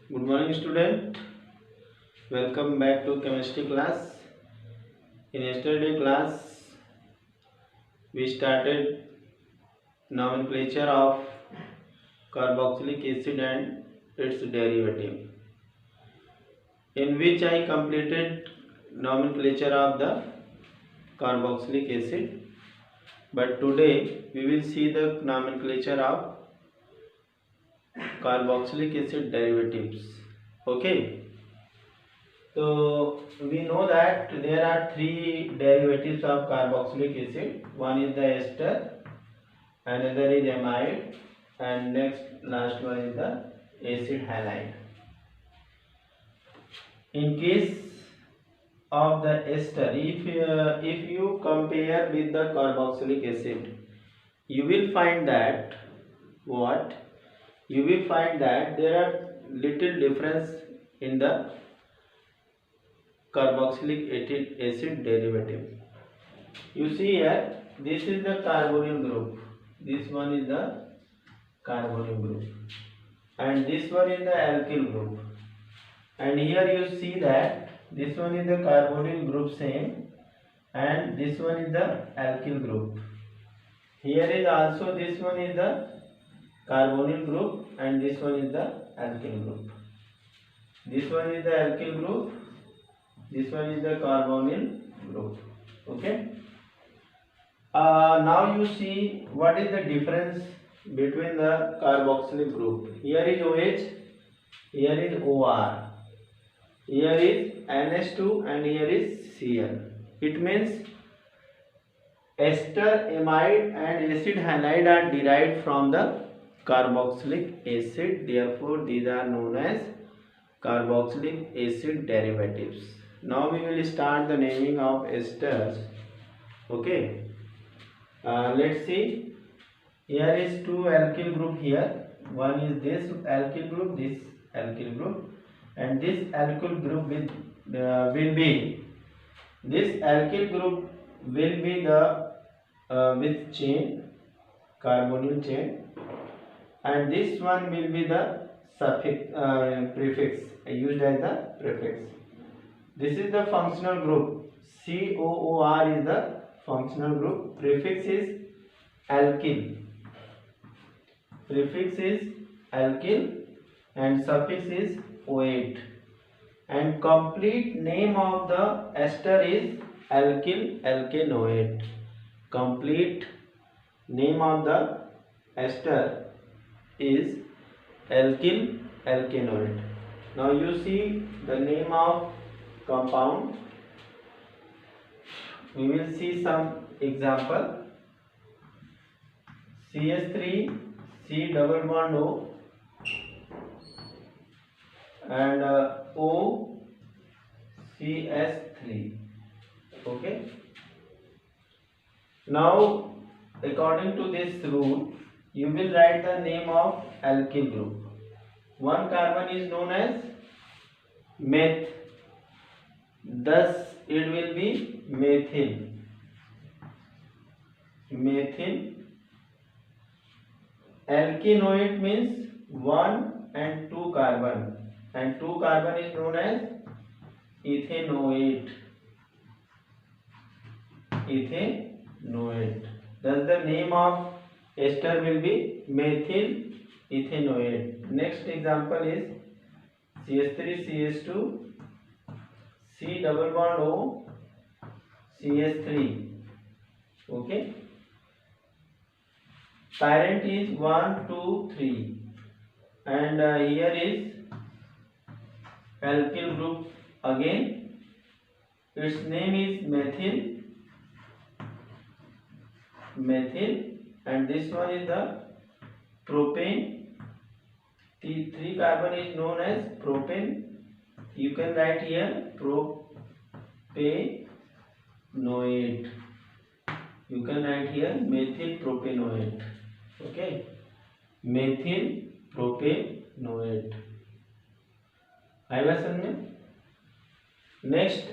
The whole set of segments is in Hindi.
Good morning, student. Welcome back to chemistry class. In yesterday class, we started nomenclature of carboxylic acid and its derivative, in which I completed nomenclature of the carboxylic acid. But today we will see the nomenclature of carboxylic acid derivatives. Okay. So we know that there are three derivatives of carboxylic acid. One is the ester, another is amide, and last one is the acid halide. In case of the ester, if you compare with the carboxylic acid, you will find that what you will find that there are little difference in the carboxylic acid derivative. You see here, this is the carbonyl group, this one is the carbonyl group, and this one is the alkyl group. And here you see that this one is the carbonyl group same, and this one is the alkyl group. Here is also this one is the carbonyl group, and this one is the alkyl group. This one is the alkyl group, this one is the carbonyl group. Okay. Now you see what is the difference between the carboxylic group. Here is OH, here is OR, here is NH2, and here is Cl. It means ester, amide, and acid halide are derived from the carboxylic acid. Therefore, these are known as carboxylic acid derivatives. Now we will start the naming of esters. Okay. Let's see. Here is two alkyl group here. One is this alkyl group, this alkyl group, and this alkyl group will be this alkyl group will be the with chain, carbonyl chain, and this one will be the suffix prefix used as the prefix. This is the functional group. COOR is the functional group. Prefix is alkyl. Prefix is alkyl and suffix is OAT. And complete name of the ester is alkyl alkanoate. Complete name of the ester is alkyl alkanoate. Now you see the name of compound. We will see some example. CH3 C double bond O and O CH3. Okay. Now according to this rule, you will write the name of alkyl group. One carbon is known as meth, thus it will be methyl. Methyl. Alkanoate means 1 and 2 carbon, and 2 carbon is known as ethanoate. Ethanoate. Thus the name of ester will be methyl ethanoate. Next example is CH3 CH2 C double bond O CH3. Okay. Parent is 1, 2, 3, and here is alkyl group again. Its name is methyl, and this one is the propane. The 3 carbon is known as propane. You can write here propanoate. You can write here methyl propanoate. Okay, methyl propanoate. आएगा समझ में? नेक्स्ट,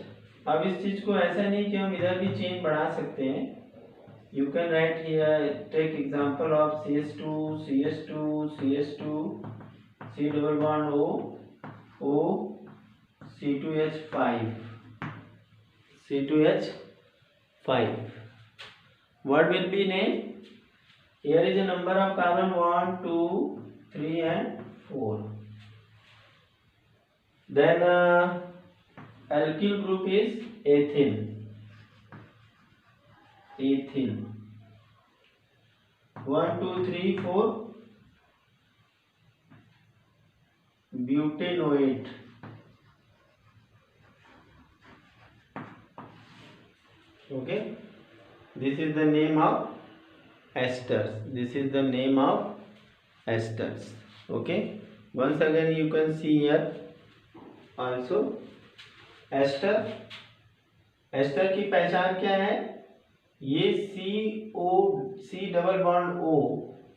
अब इस चीज को ऐसा नहीं कि हम इधर भी चेन बढ़ा सकते हैं. You can write here, take example of CH2 CH2 CH2 C double bond O C2H5. C2H5. What will be name? Here is a number of carbon 1, 2, 3 and 4. Then alkyl group is ethyl. Ethyl. 1, 2, 3, 4. Butanoate. Okay. This is the name of esters. This is the name of esters. Okay. Once again you can see here also ester. Ester की पहचान क्या है? ये C डबल बॉन्ड O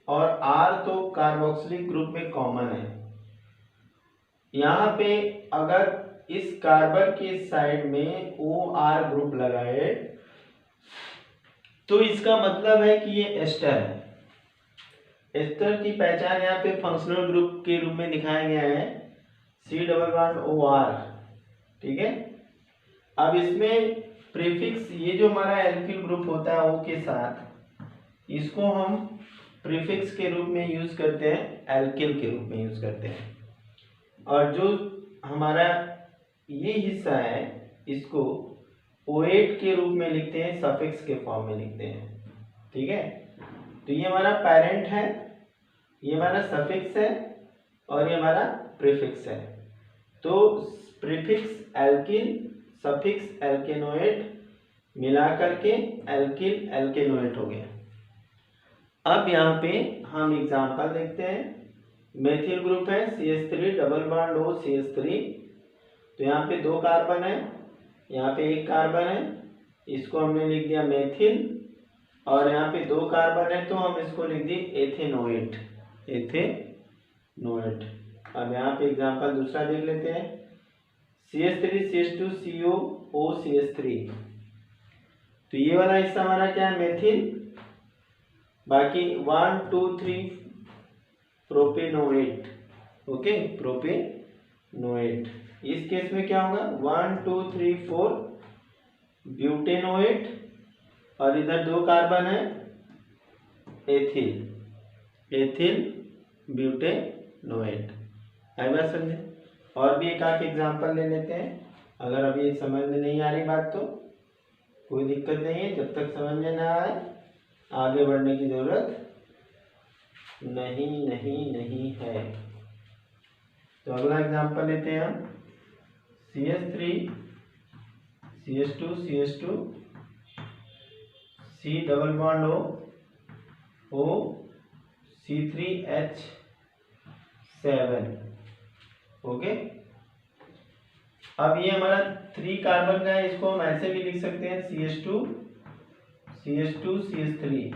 और R तो कार्बोक्सिलिक ग्रुप में कॉमन है। यहाँ पे अगर इस कार्बन के साइड में OR ग्रुप लगाए तो इसका मतलब है कि ये एस्टर है। एस्टर की पहचान यहाँ पे फंक्शनल ग्रुप के रूप में दिखाया गया है C डबल बॉन्ड OR। ठीक है। अब इसमें प्रीफिक्स, ये जो हमारा एल्किल ग्रुप होता है O के साथ, इसको हम प्रीफिक्स के रूप में यूज करते हैं, एल्किल के रूप में यूज करते हैं। और जो हमारा ये हिस्सा है इसको OH के रूप में लिखते हैं, सफिक्स के फॉर्म में लिखते हैं। ठीक है। तो ये हमारा पेरेंट है, ये हमारा सफिक्स है और ये हमारा प्रीफिक्स है। तो प्रीफिक्स एल्किल, सफिक्स एल्केनोएट मिला करके एल्किल एल्केनोएट हो गया। अब यहाँ पे हम एग्जांपल देखते हैं। मेथिल ग्रुप है CH3 double bond O CH3। तो यहाँ पे 2 कार्बन है, यहाँ पे 1 कार्बन है, इसको हमने लिख दिया मेथिल। और यहाँ पे 2 कार्बन है तो हम इसको लिख दिए एथेनोएट। एथेनोएट। अब यहाँ पे एग्जांपल दूसरा देख लेते हैं। CH3 CH2 CO O CH3। तो ये वाला हिस्सा हमारा क्या है? मेथिल। बाकी 1, 2, 3 प्रोपेनोएट। Okay, propanoate. इस केस में क्या होगा? 1, 2, 3, 4 ब्यूटेनोएट और इधर 2 कार्बन है, एथिल ब्यूटेनोएट। आई बात समझे? और भी एक आध एग्जांपल ले लेते हैं। अगर अभी समझ में नहीं आ रही बात तो कोई दिक्कत नहीं है, जब तक समझ में ना आए आगे बढ़ने की जरूरत नहीं है। तो अगला एग्जांपल लेते हैं हम। CH3 CH2 CH2 C double bond O C3H7। Okay. अब ये हमारा 3 कार्बन का है, इसको हम ऐसे भी लिख सकते हैं CH2 CH3।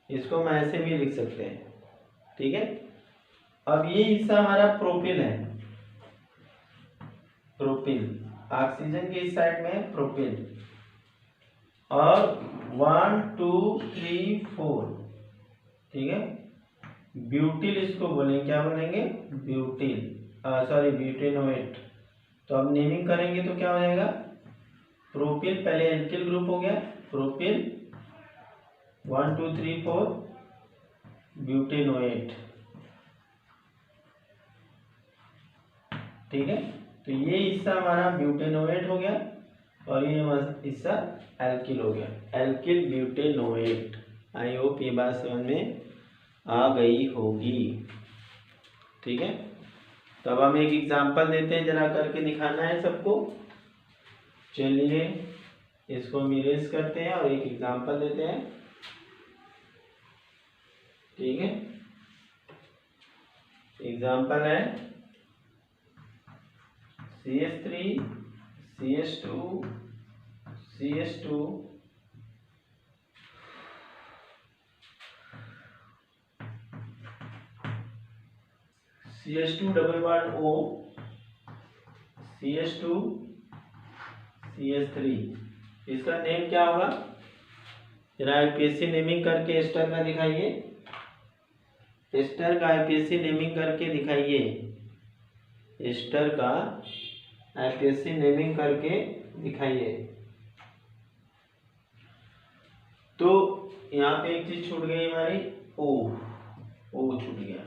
इसको हम ऐसे भी लिख सकते हैं। ठीक है। अब ये हिस्सा हमारा प्रोपिल है। प्रोपिल ऑक्सीजन के इस साइड में है प्रोपिल। और 1, 2, 3, 4। ठीक है। ब्यूटिल इसको बोलेंगे, क्या बोलेंगे? Butyl, sorry butanoate. तो अब नेमिंग करेंगे तो क्या हो जाएगा? प्रोपिल, पहले एल्किल ग्रुप हो गया प्रोपिल, 1, 2, 3, 4 ब्यूटेनोएट। ठीक है। तो ये हिस्सा हमारा ब्यूटेनोएट हो गया और ये हिस्सा एल्किल हो गया, एल्किल ब्यूटेनोएट। आई होप ये बात समझ में आ गई होगी। ठीक है। तो अब हम एक एग्जांपल देते हैं, जरा करके दिखाना है सबको। चलिए इसको हम इरेज करते हैं और एक एग्जांपल देते हैं। ठीक है। एग्जांपल है CH3 CH2 CH2 CH2 double bond O CH2 CH3। इसका नेम क्या होगा? जरा IUPAC नेमिंग करके एस्टर का दिखाइए। एस्टर का IUPAC नेमिंग करके दिखाइए। एस्टर का एलकेसी नेमिंग करके दिखाइए। तो यहाँ पे एक चीज छूट गई हमारी, ओ छूट गया।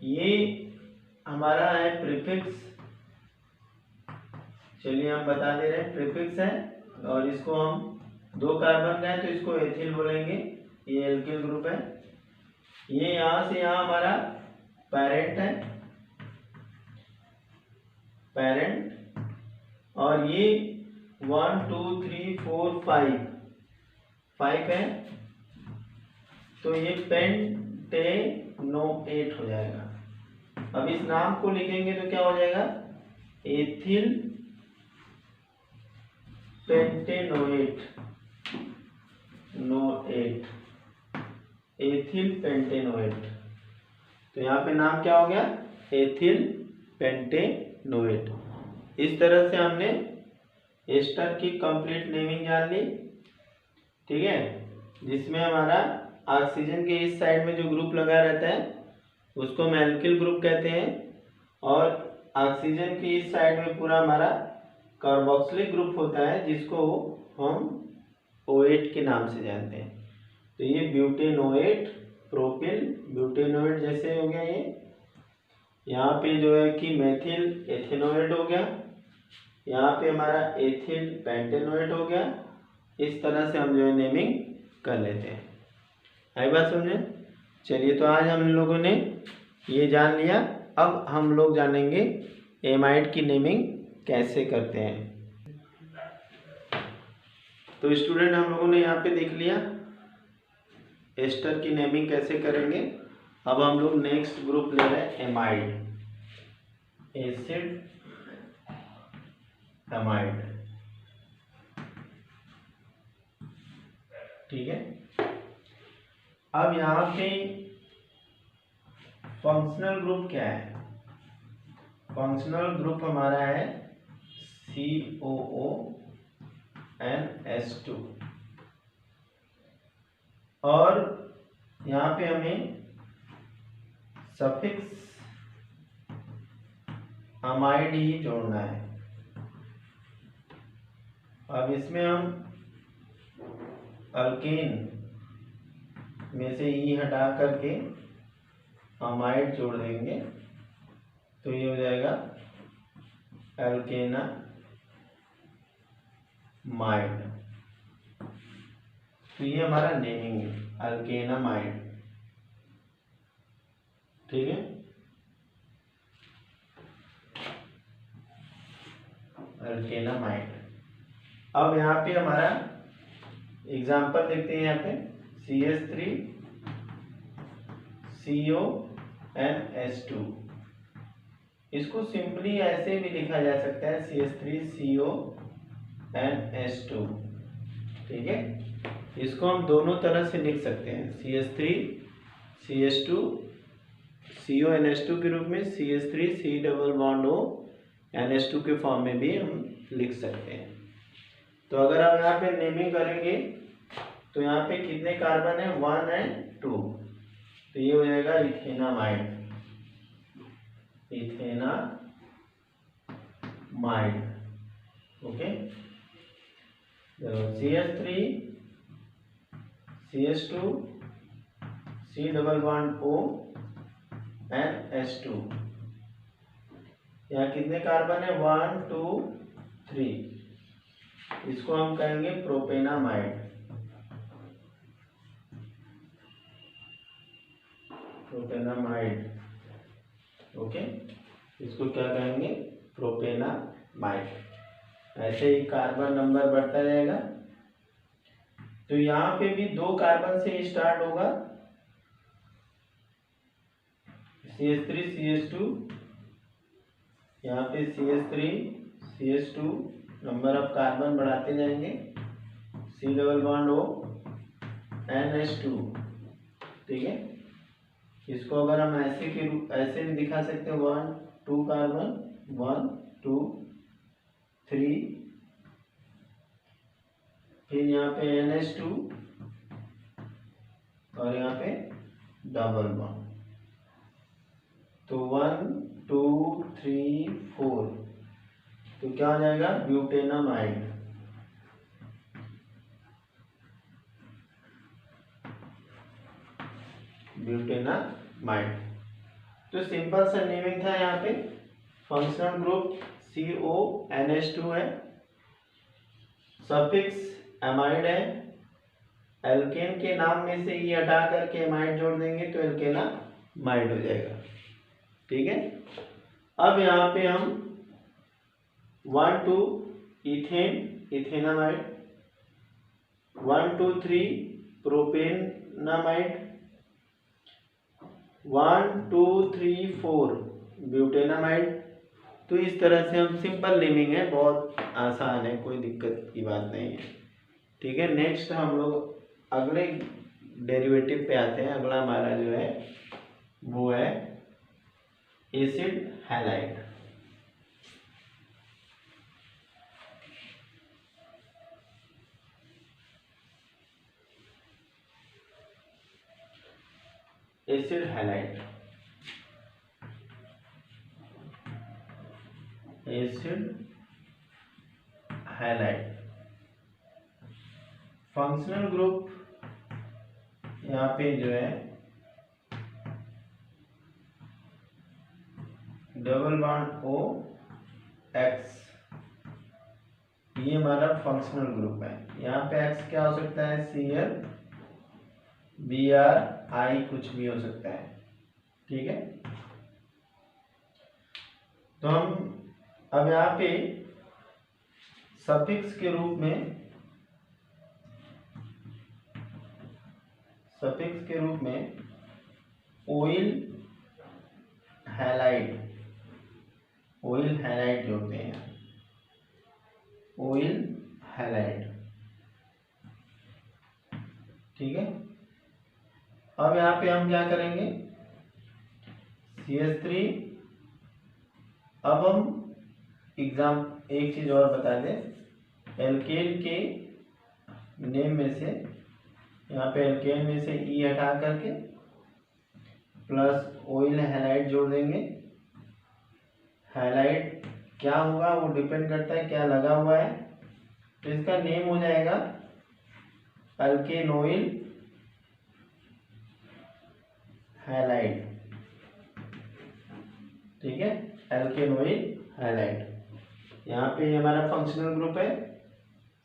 ये हमारा है प्रीफिक्स, चलिए हम बता दे रहे हैं प्रीफिक्स है, और इसको हम 2 कार्बन का है तो इसको एथिल बोलेंगे, ये एल्किल ग्रुप है। ये यहां से यहां हमारा पेरेंट है, पेरेंट, और ये 1 2 3 4 5 है, तो ये पेंटेनोएट हो जाएगा। अब इस नाम को लिखेंगे तो क्या हो जाएगा, एथिल पेंटेनोएट, एथिल पेंटेनोएट। तो यहाँ पे नाम क्या हो गया, एथिल पेंटेनोएट। इस तरह से हमने एस्टर की कंप्लीट नेमिंग जान ली, ठीक है, जिसमें हमारा ऑक्सीजन के इस साइड में जो ग्रुप लगा रहता है उसको हम एल्किल ग्रुप कहते हैं, और ऑक्सीजन की इस साइड में पूरा हमारा कार्बोक्सिलिक ग्रुप होता है जिसको हम OH के नाम से जानते हैं। तो ये ब्यूटेनोएट, प्रोपिल ब्यूटेनोएट जैसे हो गया ये। यहाँ पे जो है कि मेथिल एथेनोएट हो गया, यहाँ पे हमारा एथिल पेंटेनोएट हो गया। इस तरह से हम जो है नेमिंग कर लेते हैं। आई बात समझे? चलिए, तो आज हम लोगों ने ये जान लिया। अब हम लोग जानेंगे एमाइड की नेमिंग कैसे करते हैं। तो स्टूडेंट, हम लोगों ने यहाँ पे देख लिया एस्टर की नेमिंग कैसे करेंगे। अब हम लोग नेक्स्ट ग्रुप ले रहे हैं एमाइड, एसिड एमाइड, ठीक है। अब यहाँ पे फंक्शनल ग्रुप क्या है, फंक्शनल ग्रुप हमारा है COONS2, और यहाँ पे हमें सफिक्स अमाइड ही जोड़ना है। अब इसमें हम अल्केन में से ई हटा करके अमाइड जोड़ देंगे, तो ये हो जाएगा एल्केना माइड। तो ये हमारा नेमिंग है, अल्केनामाइड, ठीक है, अल्केनामाइड। अब यहाँ पे हमारा एग्जाम्पल देखते हैं। यहाँ पे CH3CONS2, इसको सिंपली ऐसे भी लिखा जा सकता है CH3CONS2, ठीक है। इसको हम दोनों तरह से लिख सकते हैं, CH3CH2 CONS2 के रूप में, CH3C+O NH2 के फॉर्म में भी हम लिख सकते हैं। तो अगर हम यहाँ पे नेमिंग करेंगे तो यहाँ पे कितने कार्बन है, 1 और 2, तो ये हो जाएगा ethanamide, ethanamide, okay. CH3 CH2 C+O NH2, यहाँ कितने कार्बन है, 1 2 3, इसको हम कहेंगे प्रोपेनामाइड, प्रोपेनामाइड, ओके। इसको क्या कहेंगे, प्रोपेनामाइड। ऐसे ही कार्बन नंबर बढ़ता जाएगा। तो यहाँ पे भी 2 कार्बन से स्टार्ट होगा, CH3CH2, यहाँ पे CH3CH2, नंबर ऑफ कार्बन बढ़ाते जाएंगे, C+O NH2, ठीक है। इसको अगर हम ऐसे के रूप ऐसे भी दिखा सकते हैं, 1 2 कार्बन, 1 2 3, फिर यहाँ पे NH2 और यहाँ पे डबल बॉन्ड, तो 1 2 3 4, तो क्या हो जाएगा ब्यूटेनामाइड। ब्यूटेनामाइड। तो सिंपल सा नेमिंग था यहाँ पे। फंक्शनल ग्रुप CONH2 है, सफिक्स एमाइड है, एल्केन के नाम में से ये हटा करके एमाइड जोड़ देंगे तो एल्केनामाइड हो जाएगा। ठीक है। अब यहाँ पे हम 1 2 इथेन इथेनामाइड, 1 2 3 प्रोपेनामाइड, 1 2 3 4 ब्यूटेनामाइड। तो इस तरह से हम सिंपल नेमिंग है, बहुत आसान है, कोई दिक्कत की बात नहीं है। ठीक है। नेक्स्ट हम लोग अगले डेरिवेटिव पे आते हैं। अगला हमारा जो है वो है acid halide. Acid halide, acid halide. Functional group यहाँ पे जो है डबल बॉन्ड O X, ये हमारा फंक्शनल ग्रुप है। यहाँ पे X क्या हो सकता है, Cl Br I कुछ भी हो सकता है। ठीक है। तो हम अब यहाँ पे सफिक्स के रूप में ऑयल हैलाइड जोड़ते हैं। Oil halide. ठीक है। अब यहाँ पे हम क्या करेंगे, CH3। अब हम एक चीज और बता दें, एल्केन के नेम में से, यहाँ पे एल्केन में से ई हटा करके प्लस ऑयल हैलाइड जोड़ देंगे। हैलाइड क्या होगा वो डिपेंड करता है क्या लगा हुआ है, तो इसका नेम हो जाएगा अल्केनोइल हैलाइड। ठीक है, एल्केनोइल हैलाइड। यहाँ पे हमारा फंक्शनल ग्रुप है।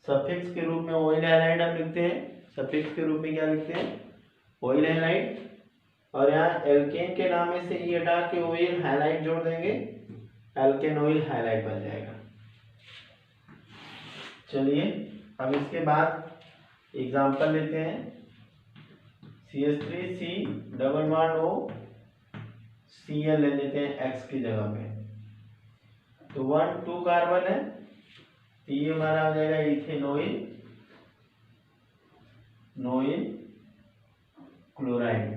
सफिक्स के रूप में ऑयल हैलाइड हम लिखते हैं। सफिक्स के रूप में क्या लिखते हैं, ऑयल हैलाइड। और यहाँ एल्केन के नाम में से ई हटा के ऑयल हैलाइड जोड़ देंगे, एल्केनोइल हैलाइड बन जाएगा। चलिए अब इसके बाद एग्जांपल लेते हैं। CH3C double bond O Cl ले लेते हैं X की जगह पे। तो 1 2 कार्बन है, तो ये हमारा हो जाएगा इथेनोइल क्लोराइड।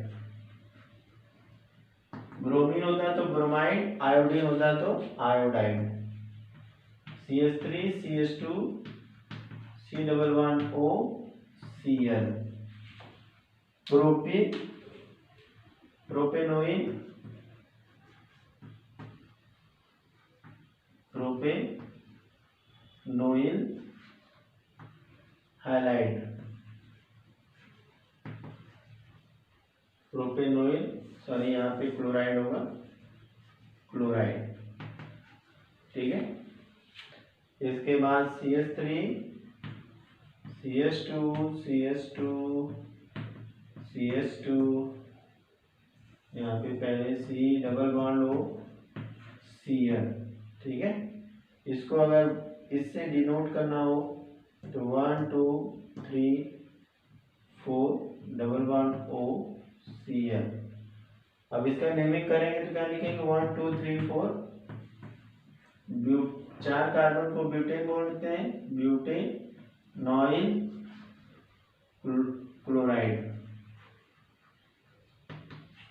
ब्रोमीन होता तो ब्रोमाइड, आयोडीन होता तो iodide. CH3 CH2 C double bond O Cl। Propanoyl halide. यहाँ पे क्लोराइड होगा, क्लोराइड। ठीक है। इसके बाद CH3 CH2 यहाँ पे पहले C double bond O Cl। ठीक है। इसको अगर इससे डिनोट करना हो तो 1 2 3 4 डबल बॉन्ड O Cl। अब इसका नेमिंग करेंगे तो क्या लिखेंगे, 1 2 3 4 4 कार्बन को ब्यूटेन बोलते हैं, ब्यूटेनॉइल क्लोराइड।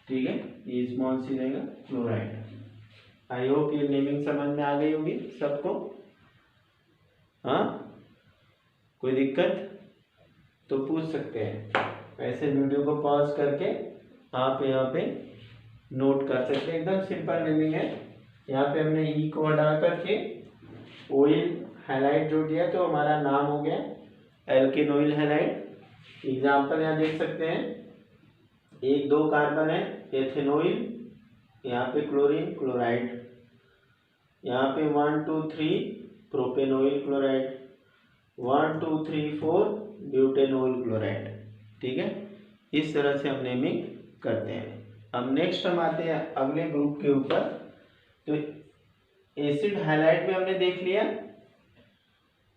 ठीक है, ये स्मॉल सी रहेगा क्लोराइड। आई होप ये नेमिंग समझ में आ गई होगी सबको। हाँ, कोई दिक्कत तो पूछ सकते हैं। वैसे वीडियो को पॉज करके आप यहाँ पे नोट कर सकते हैं। एकदम सिंपल नेमिंग है, यहाँ पे हमने ई को हटा करके ऑयल हैलाइड जोड़ दिया तो हमारा नाम हो गया एल्केनोइल हैलाइड। एग्जाम्पल यहाँ देख सकते हैं, 1 2 कार्बन है एथेनोइल, यहाँ पे क्लोरीन क्लोराइड, यहाँ पे 1 2 3 प्रोपेनोइल क्लोराइड, 1 2 3 4 ब्यूटेनोइल क्लोराइड। ठीक है, इस तरह से हम नेमिंग करते हैं। अब नेक्स्ट हम आते हैं अगले ग्रुप के ऊपर। तो एसिड हैलाइड में हमने देख लिया,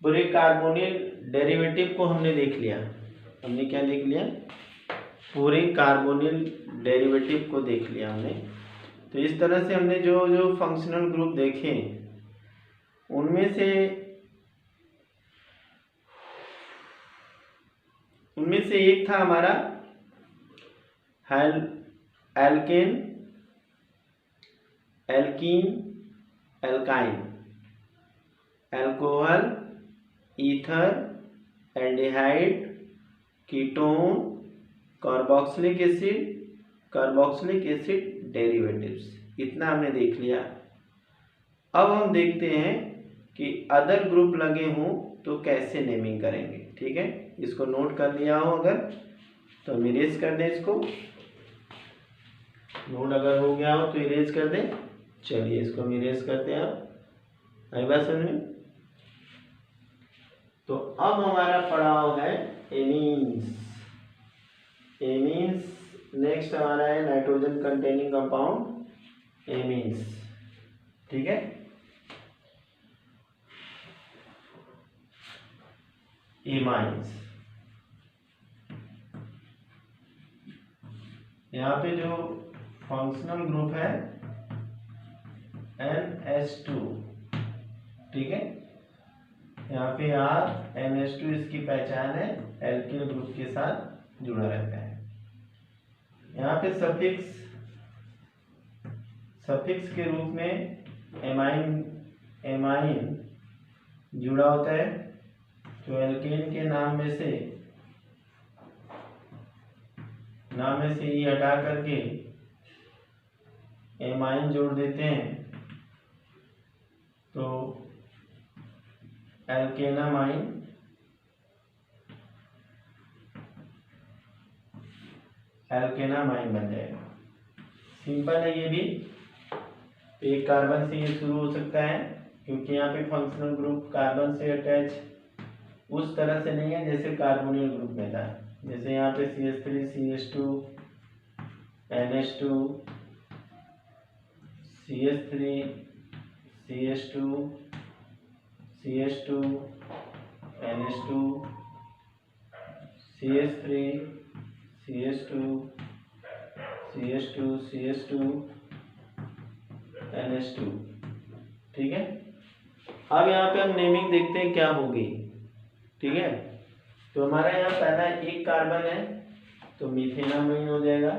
पूरे कार्बोनिल डेरिवेटिव को हमने देख लिया। हमने क्या देख लिया, पूरे कार्बोनिल डेरिवेटिव को देख लिया हमने। तो इस तरह से हमने जो जो फंक्शनल ग्रुप देखे उनमें से एक था हमारा alkane, alkene, alkyne, alcohol, ether, aldehyde, ketone, carboxylic acid derivatives. इतना हमने देख लिया। अब हम देखते हैं कि अदर ग्रुप लगे हों तो कैसे नेमिंग करेंगे। ठीक है, इसको नोट कर लिया हो अगर तो हम इरेज कर दें, इसको नोट अगर हो गया हो तो इरेज कर दें। चलिए इसको हम इरेज करते हैं। अब आई बात समझ में। तो अब हमारा पड़ाव है एमीन्स। नेक्स्ट हमारा है नाइट्रोजन कंटेनिंग कंपाउंड एमीन्स। ठीक है, एमाइंस। यहाँ पे जो फंक्शनल ग्रुप है NH2। ठीक है, यहाँ पे NH2 इसकी पहचान है, एल्किल ग्रुप के साथ जुड़ा रहता है। यहाँ पे सफिक्स के रूप में एमाइन जुड़ा होता है। तो एल्केन के नाम में से ई हटा करके एमाइन जोड़ देते हैं तो एल्केनामाइन बन जाएगा। सिंपल है ये भी। एक कार्बन से ये शुरू हो सकता है क्योंकि यहाँ पे फंक्शनल ग्रुप कार्बन से अटैच उस तरह से नहीं है जैसे कार्बोनिल ग्रुप में था। जैसे यहाँ पे CH3 CH2 NH2 CH3 CH2 CH2 NH2 CH3 CH2 CH2 CH2 NH2। ठीक है, अब यहाँ पे हम नेमिंग देखते हैं क्या होगी। ठीक है, तो हमारा यहाँ पहला एक कार्बन है तो मीथेनामीन हो जाएगा,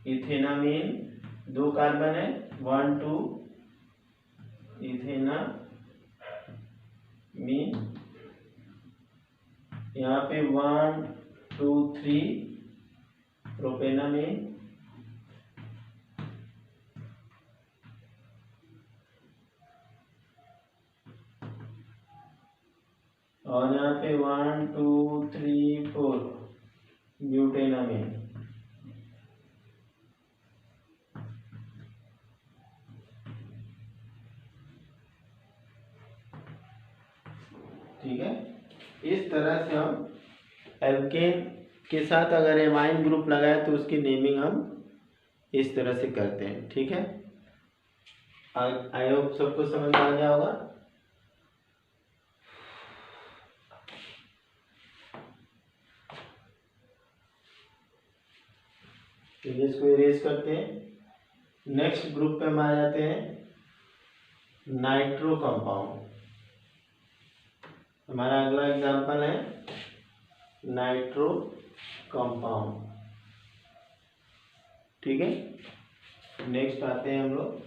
इथेनामीन। 2 कार्बन है 1 2 इथेनामीन। यहाँ पे 1 2 3 प्रोपेनामीन। और यहाँ पे 1 2 3 4 ब्यूटेनामीन। ठीक है, इस तरह से हम एल्केन के साथ अगर एमाइन ग्रुप लगाए तो उसकी नेमिंग हम इस तरह से करते हैं। ठीक है, आई होप सबको समझ आ गया होगा। चलिए इसको इरेज करते हैं। नेक्स्ट ग्रुप पे हम आ जाते हैं नाइट्रो कंपाउंड। हमारा अगला एग्जांपल है नाइट्रो कंपाउंड। ठीक है, नेक्स्ट आते हैं हम लोग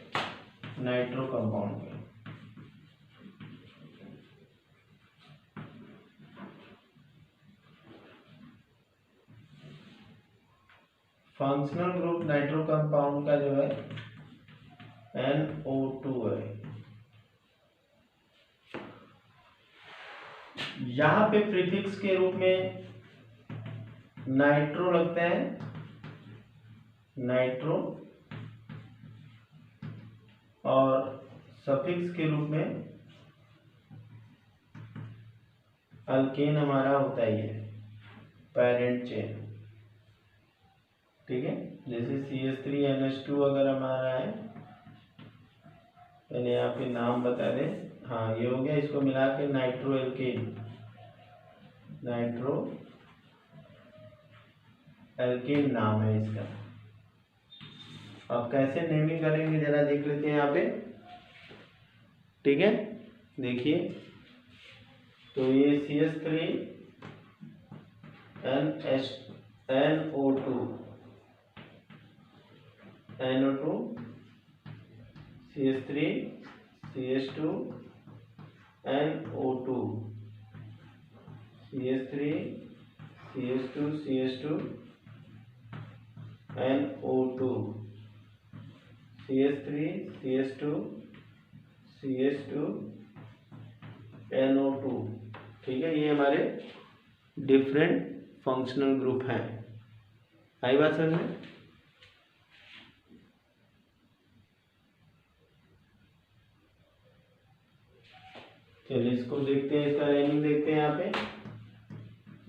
नाइट्रो कंपाउंड पे। फंक्शनल ग्रुप नाइट्रो कंपाउंड का जो है NO2 है। यहाँ पे प्रीफिक्स के रूप में नाइट्रो लगते हैं, नाइट्रो, और सफिक्स के रूप में अल्केन हमारा होता ही है, पेरेंट चेन। ठीक है, जैसे CH3NH2 अगर हमारा है, पहले यहाँ पे नाम बता दें, हाँ ये हो गया, इसको मिला के नाइट्रो एल्केन, नाइट्रो एल्केन नाम है इसका। अब कैसे नेमिंग करेंगे जरा देख लेते हैं यहाँ पे। ठीक है, देखिए, तो ये CH3NO2 CH3 CH2 NO2 CH3 CH2 CH2 NO2 CH3 CH2 CH2 NO2। ठीक है, ये हमारे डिफरेंट फंक्शनल ग्रुप हैं। आई बात समझ में? चलिए इसको देखते हैं, इसका नेमिंग देखते हैं। यहाँ पे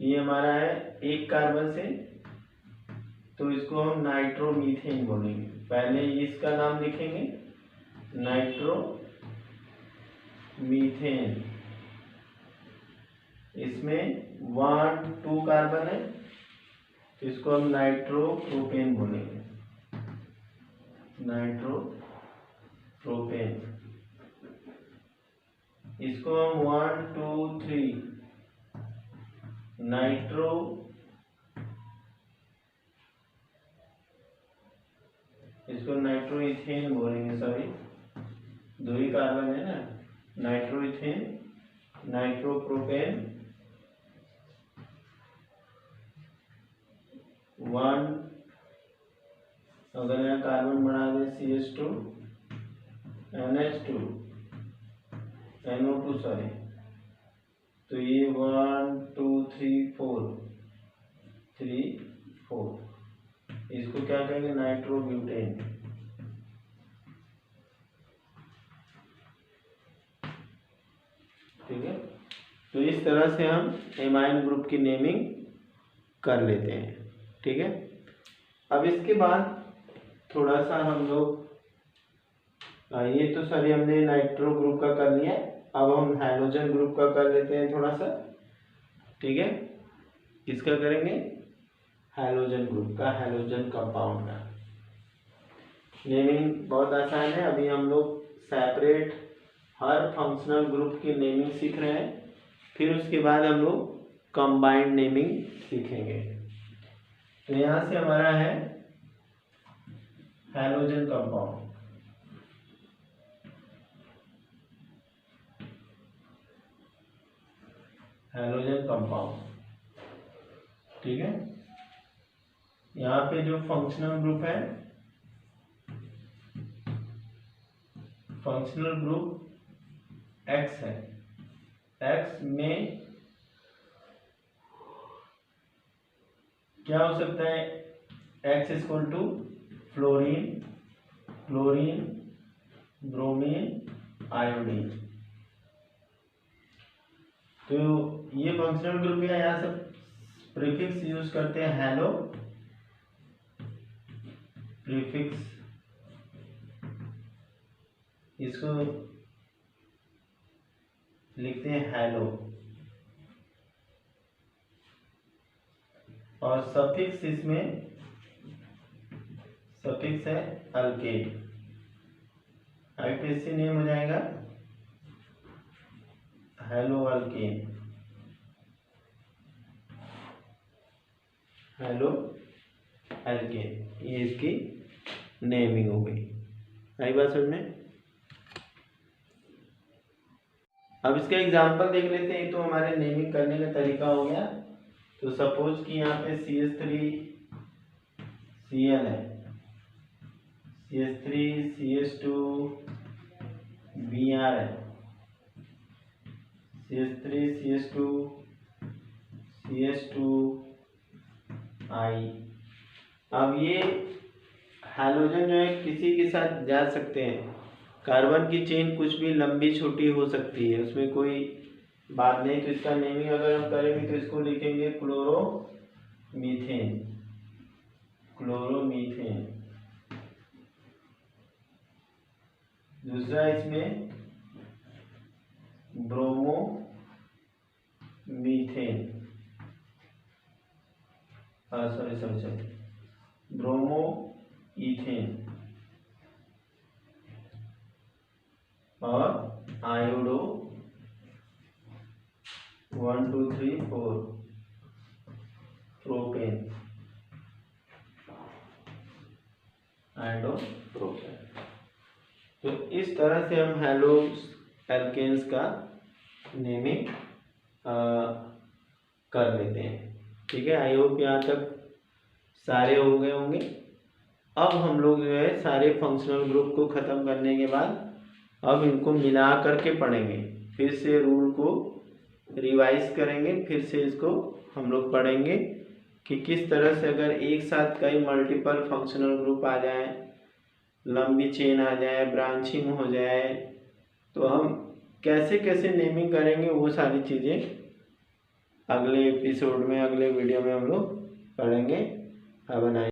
ये हमारा है एक कार्बन से, तो इसको हम नाइट्रोमीथेन बोलेंगे। पहले इसका नाम लिखेंगे नाइट्रोमीथेन। इसमें 1 2 कार्बन है, तो इसको हम नाइट्रोप्रोपेन बोलेंगे, नाइट्रोप्रोपेन। इसको हम 1 2 3 नाइट्रो, इसको नाइट्रोइथेन बोलेंगे। सॉरी, 2 ही कार्बन है ना, नाइट्रोइथेन, नाइट्रोप्रोपेन, 1, अगर यहाँ कार्बन बढ़ा दे CH2 NH2 NO2 सॉरी, तो ये 1 2 3 4 3 4, इसको क्या कहेंगे, नाइट्रोब्यूटेन। ठीक है, तो इस तरह से हम एमाइन ग्रुप की नेमिंग कर लेते हैं। ठीक है, अब इसके बाद थोड़ा सा हम लोग, ये तो सॉरी हमने नाइट्रो ग्रुप का कर लिया, अब हम हाइड्रोजन ग्रुप का कर लेते हैं थोड़ा सा। ठीक है, किसका करेंगे, हाइड्रोजन ग्रुप का, हाइड्रोजन कंपाउंड का। नेमिंग बहुत आसान है, अभी हम लोग सेपरेट हर फंक्शनल ग्रुप की नेमिंग सीख रहे हैं, फिर उसके बाद हम लोग कंबाइंड नेमिंग सीखेंगे। तो यहाँ से हमारा है हाइड्रोजन कंपाउंड, हाइड्रोजन कंपाउंड। ठीक है, यहाँ पे जो फंक्शनल ग्रुप है, फंक्शनल ग्रुप X है। X में क्या हो सकता है, X equal to fluorine, chlorine, bromine, iodine. तो ये फंक्शनल ग्रुप है, यहाँ सब प्रीफिक्स यूज करते हैं, हेलो प्रीफिक्स, इसको लिखते हैं हेलो, और सफिक्स इसमें सफिक्स है अल्केन। आईपीएससी नेम हो जाएगा हेलो अल्केन, हेलो अल्केन, ये इसकी नेमिंग हो गई। आई बात समझ में? अब इसका एग्जांपल देख लेते हैं, तो हमारे नेमिंग करने का तरीका हो गया। तो सपोज कि यहाँ पे Cl है, CH3 CH2 Br है, CH3 CH2 CH2 I। अब ये हैलोजन जो है किसी के साथ जा सकते हैं। कार्बन की चेन कुछ भी लंबी छोटी हो सकती है, उसमें कोई बात नहीं। तो इसका नेमिंग अगर हम करेंगे तो इसको लिखेंगे क्लोरोमीथेन, क्लोरोमीथेन। दूसरा इसमें ब्रोमोमीथेन, सॉरी ब्रोमोईथेन। और आयोडो 1 2 3 4 प्रोपेन, आयोडोप्रोपेन। तो इस तरह से हम हैलो एल्केन्स का नेमिंग कर लेते हैं। ठीक है, आई होप यहाँ तक सारे हो गए होंगे। अब हम लोग जो है सारे फंक्शनल ग्रुप को ख़त्म करने के बाद अब इनको मिला करके पढ़ेंगे, फिर से रूल को रिवाइज करेंगे, फिर से इसको हम लोग पढ़ेंगे कि किस तरह से अगर एक साथ कई मल्टीपल फंक्शनल ग्रुप आ जाए, लंबी चेन आ जाए, ब्रांचिंग हो जाए, तो हम कैसे कैसे नेमिंग करेंगे, वो सारी चीज़ें अगले एपिसोड में, अगले वीडियो में हम लोग पढ़ेंगे। अब